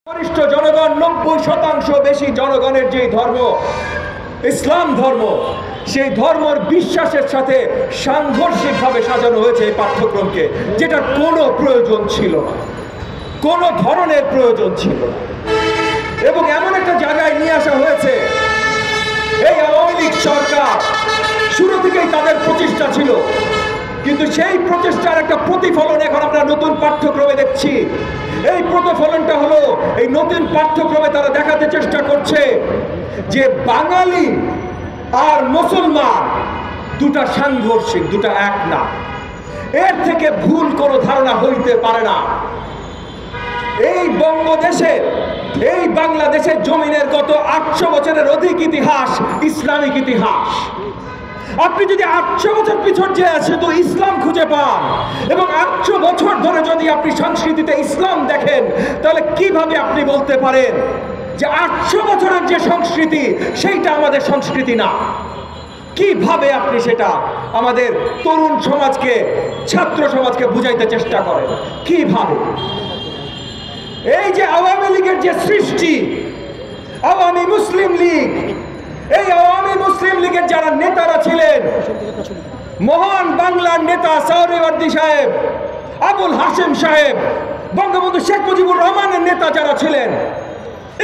গরিষ্ঠ জনগণ 90% বেশি জনগণের যে ধর্ম ইসলাম ধর্ম, সেই ধর্মের বিশ্বাসের সাথে সাংঘর্ষিকভাবে সাজানো হয়েছে এই পাঠ্যক্রমকে, যেটার কোনো প্রয়োজন ছিল না, কোনো ধরনের প্রয়োজন ছিল না। এবং এমন একটা জায়গায় নিয়ে আসা হয়েছে, এই আওয়ামী লীগ সরকার শুরু থেকেই তাদের প্রচেষ্টা ছিল, কিন্তু সেই প্রচেষ্টার একটা প্রতিফলন এখন আমরা নতুন পাঠ্যক্রমে দেখছি। এই প্রতিফলনটা হলো এই নতুন পাঠ্যক্রমে তারা দেখাতে চেষ্টা করছে যে বাঙালি আর মুসলমান দুটা সাংঘর্ষিক, দুটা এক না। এর থেকে ভুল কোনো ধারণা হইতে পারে না। এই বঙ্গদেশের, এই বাংলাদেশের জমিনের গত 800 বছরের অধিক ইতিহাস ইসলামিক ইতিহাস। আপনি যদি 800 বছর পিছন যে শুধু ইসলাম খুঁজে পান এবং 800 বছর ধরে যদি আপনি সংস্কৃতিতে ইসলাম দেখেন, তাহলে কিভাবে আপনি বলতে পারেন যে 800 বছরের যে সংস্কৃতি সেইটা আমাদের সংস্কৃতি না? কিভাবে আপনি সেটা আমাদের তরুণ সমাজকে, ছাত্র সমাজকে বুঝাইতে চেষ্টা করেন? কিভাবে? এই যে আওয়ামী লীগের যে সৃষ্টি, আওয়ামী মুসলিম লীগ, এই আওয়ামী মুসলিম লীগের যারা নেতারা ছিলেন, মহান বাংলার নেতা সাওহরাওয়ার্দী সাহেব, আবুল হাশেম সাহেব, বঙ্গবন্ধু শেখ মুজিবুর রহমানের নেতা যারা ছিলেন,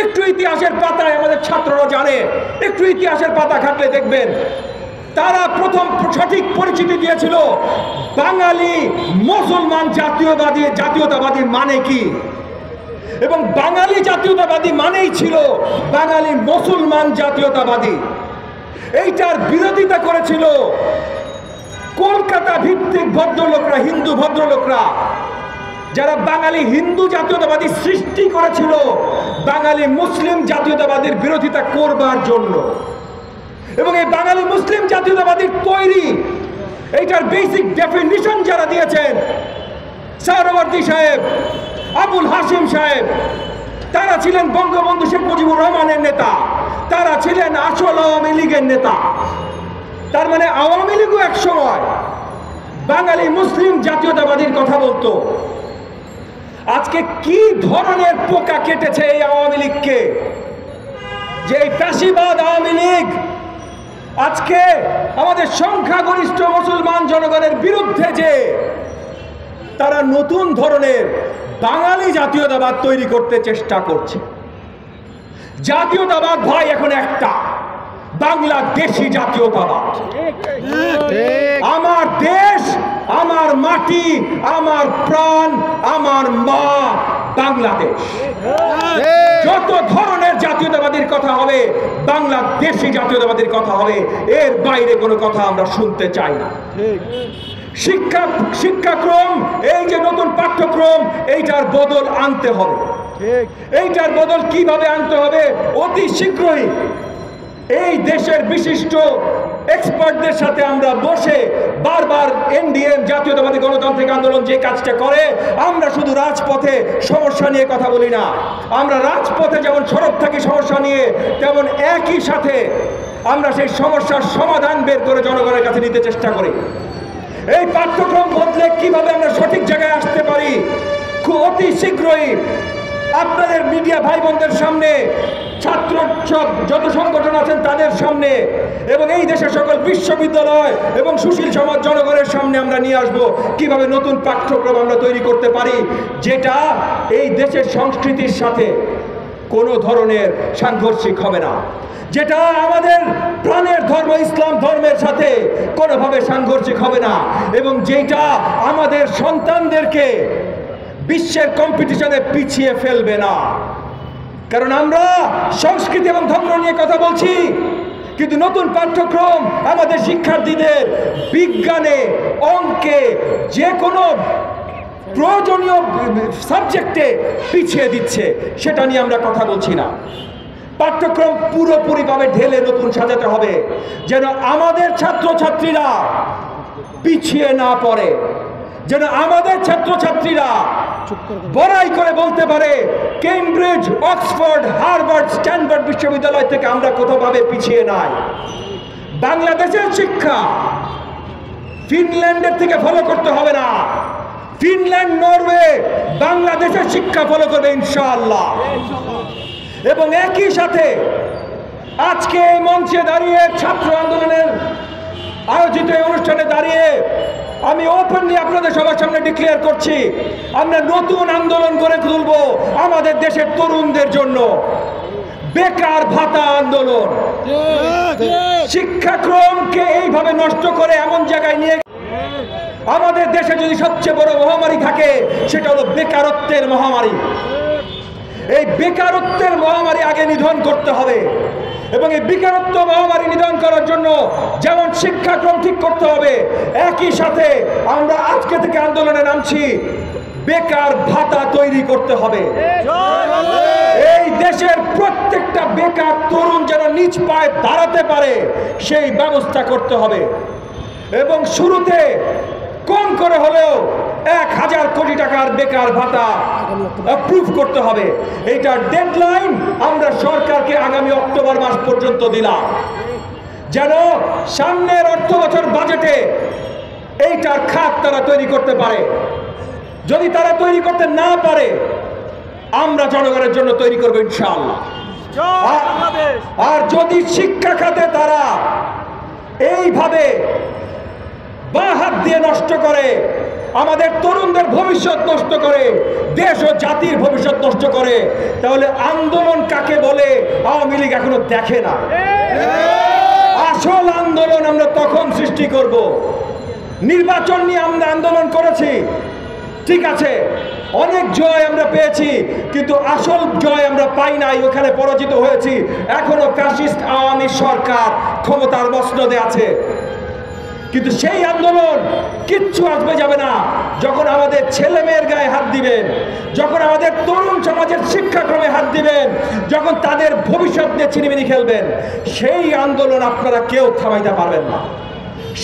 একটু ইতিহাসের পাতায় আমাদের ছাত্ররা জানে, একটু ইতিহাসের পাতা ঘাটলে দেখবেন তারা প্রথম সঠিক পরিচিতি দিয়েছিল বাঙালি মুসলমান জাতীয়তাবাদী মানে কি, এবং বাঙালি জাতীয়তাবাদী মানেই ছিল বাঙালি মুসলমান জাতীয়তাবাদী। এইটার বিরোধিতা করেছিল কলকাতা ভিত্তিক ভদ্রলোকরা, হিন্দু ভদ্রলোকরা, যারা বাঙালি হিন্দু জাতীয়তাবাদী সৃষ্টি করেছিল বাঙালি মুসলিম জাতীয়তাবাদীর বিরোধিতা করবার জন্য। এবং এই বাঙালি মুসলিম জাতীয়তাবাদীর তৈরি, এইটার বেসিক ডেফিনিশন যারা দিয়েছেন সাওহরাওয়ার্দী সাহেব, আবুল হাশেম সাহেব, তারা ছিলেন বঙ্গবন্ধু শেখ মুজিবুর রহমানের নেতা, তারা ছিলেন আসল আওয়ামী লীগের নেতা। তার মানে আওয়ামী লীগও এক সময় বাঙালি মুসলিম জাতীয়তাবাদীর কথা বলতো। আজকে কি ধরনের পোকা কেটেছে এই আওয়ামী লীগকে, যে এই ফ্যাসিবাদ আওয়ামী লীগ আজকে আমাদের সংখ্যাগরিষ্ঠ মুসলমান জনগণের বিরুদ্ধে যে তারা নতুন ধরনের বাঙালি জাতীয়তাবাদ তৈরি করতে চেষ্টা করছে। জাতীয়তাবাদ ভাই এখন একটা, বাংলাদেশি জাতীয়তাবাদ। আমার দেশ, আমার মাটি, আমার প্রাণ, আমার মা বাংলাদেশ। যত ধরনের জাতীয়তাবাদীর কথা হবে বাংলাদেশি জাতীয়তাবাদীর কথা হবে, এর বাইরে কোনো কথা আমরা শুনতে চাই না। শিক্ষাক্রম, এই যে নতুন পাঠ্যক্রম, এইটার বদল আনতে হবে। এইটার বদল কিভাবে আনতে হবে? অতি শীঘ্রই এই দেশের বিশিষ্ট এক্সপার্টদের সাথে আমরা বসে বারবার এনডিএম জাতীয়তাবাদী গণতান্ত্রিক আন্দোলন যে কাজটা করে, আমরা শুধু রাজপথে সমস্যা নিয়ে কথা বলি না, আমরা রাজপথে যেমন সরব থাকি সমস্যা নিয়ে, তেমন একই সাথে আমরা সেই সমস্যার সমাধান বের করে জনগণের কাছে নিতে চেষ্টা করি। এই পাঠ্যক্রম বদলে কিভাবে আমরা সঠিক জায়গায় আসতে পারি, খুব অতি শীঘ্রই আপনাদের মিডিয়া ভাই বোনদের সামনে, ছাত্র যত সংগঠন আছেন তাদের সামনে, এবং এই দেশের সকল বিশ্ববিদ্যালয় এবং সুশীল সমাজ জনগণের সামনে আমরা নিয়ে আসব কিভাবে নতুন পাঠ্যক্রম আমরা তৈরি করতে পারি, যেটা এই দেশের সংস্কৃতির সাথে কোনো ধরনের সাংঘর্ষিক হবে না, যেটা আমাদের প্রাণের ধর্ম ইসলাম ধর্মের সাথে কোনোভাবে সাংঘর্ষিক হবে না, এবং যেটা আমাদের সন্তানদেরকে বিশ্বের কম্পিটিশনে পিছিয়ে ফেলবে না। কারণ আমরা সংস্কৃতি এবং ধর্ম নিয়ে কথা বলছি, কিন্তু নতুন পাঠ্যক্রম আমাদের শিক্ষার্থীদের বিজ্ঞানে, অঙ্কে, যে কোনো প্রয়োজনীয় সাবজেক্টে পিছিয়ে দিচ্ছে, সেটা নিয়ে আমরা কথা বলছি না। পাঠ্যক্রম পুরোপুরিভাবে ঢেলে নতুন সাজাতে হবে, যেন আমাদের ছাত্রছাত্রীরা পিছিয়ে না পড়ে, যেন আমাদের ছাত্রছাত্রীরা বড়াই করে বলতে পারে কেমব্রিজ, অক্সফোর্ড, হার্ভার্ড, স্ট্যানফোর্ড বিশ্ববিদ্যালয় থেকে আমরা কোথাওভাবে পিছিয়ে নাই। বাংলাদেশের শিক্ষা ফিনল্যান্ডের থেকে ফলো করতে হবে না, ফিনল্যান্ড, নরওয়ে বাংলাদেশের শিক্ষা ফলো করবে ইনশাআল্লাহ। এবং একই সাথে আজকে এই মঞ্চে দাঁড়িয়ে ছাত্র আন্দোলনের আয়োজিত এই অনুষ্ঠানে দাঁড়িয়ে আমি ওপেনলি আপনাদের সবার সামনে ডিক্লেয়ার করছি, আমরা নতুন আন্দোলন করে তুলব আমাদের দেশের তরুণদের জন্য। বেকার ভাতা আন্দোলন, শিক্ষাক্রমকে এইভাবে নষ্ট করে এমন জায়গায় নিয়ে, আমাদের দেশে যদি সবচেয়ে বড় মহামারী থাকে সেটা হলো বেকারত্বের মহামারী। এই বেকারত্বের মহামারী আগে নিধন করতে হবে এবং এই বেকারত্ব মহামারী নিধন করার জন্য যেমন শিক্ষাক্রম ঠিক করতে হবে, একই সাথে আমরা আজকে থেকে আন্দোলনে নামছি, বেকার ভাতা তৈরি করতে হবে। এই দেশের প্রত্যেকটা বেকার তরুণ যেন নিজ পায়ে দাঁড়াতে পারে সেই ব্যবস্থা করতে হবে এবং শুরুতে কম করে হলেও 1000 কোটি টাকার বেকার ভাতা অ্যাপ্রুভ করতে হবে। এইটার ডেডলাইন আমরা সরকারকে আগামী অক্টোবর মাস পর্যন্ত দিলাম, যেন সামনের অর্থ বছর বাজেটে এইটার খাত তারা তৈরি করতে পারে। যদি তারা তৈরি করতে না পারে আমরা জনগণের জন্য তৈরি করবো ইনশাআল্লাহ। আর যদি শিক্ষা খাতে তারা এইভাবে বাঁ হাত দিয়ে নষ্ট করে, আমাদের তরুণদের ভবিষ্যৎ নষ্ট করে, দেশ ও জাতির ভবিষ্যৎ নষ্ট করে, তাহলে আন্দোলন কাকে বলে আওয়ামী লীগ এখনো দেখে না। আসল আন্দোলন আমরা তখন সৃষ্টি করব। নির্বাচন নিয়ে আমরা আন্দোলন করেছি, ঠিক আছে, অনেক জয় আমরা পেয়েছি, কিন্তু আসল জয় আমরা পাই নাই, ওখানে পরাজিত হয়েছি। এখনো ফ্যাসিস্ট আওয়ামী সরকার ক্ষমতার মসনদে আছে। কিন্তু সেই আন্দোলন কিচ্ছু আসবে যাবে না যখন আমাদের ছেলে মেয়ের গায়ে হাত দিবেন, যখন আমাদের তরুণ সমাজের শিক্ষাক্রমে হাত দিবেন, যখন তাদের ভবিষ্যৎ নিয়ে ছিনিমিনি খেলবেন। সেই আন্দোলন আপনারা কেউ থামাইতে পারবেন না।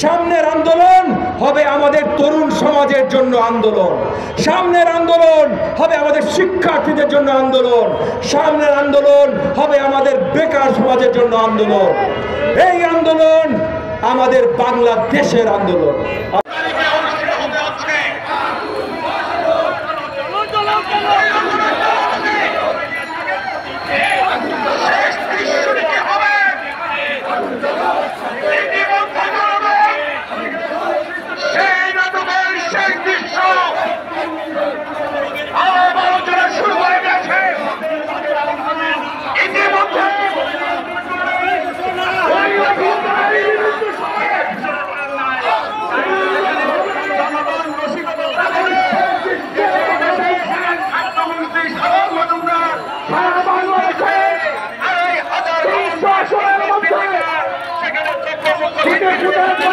সামনের আন্দোলন হবে আমাদের তরুণ সমাজের জন্য আন্দোলন, সামনের আন্দোলন হবে আমাদের শিক্ষার্থীদের জন্য আন্দোলন, সামনের আন্দোলন হবে আমাদের বেকার সমাজের জন্য আন্দোলন। এই আন্দোলন আমাদের বাংলাদেশের আন্দোলন। Kita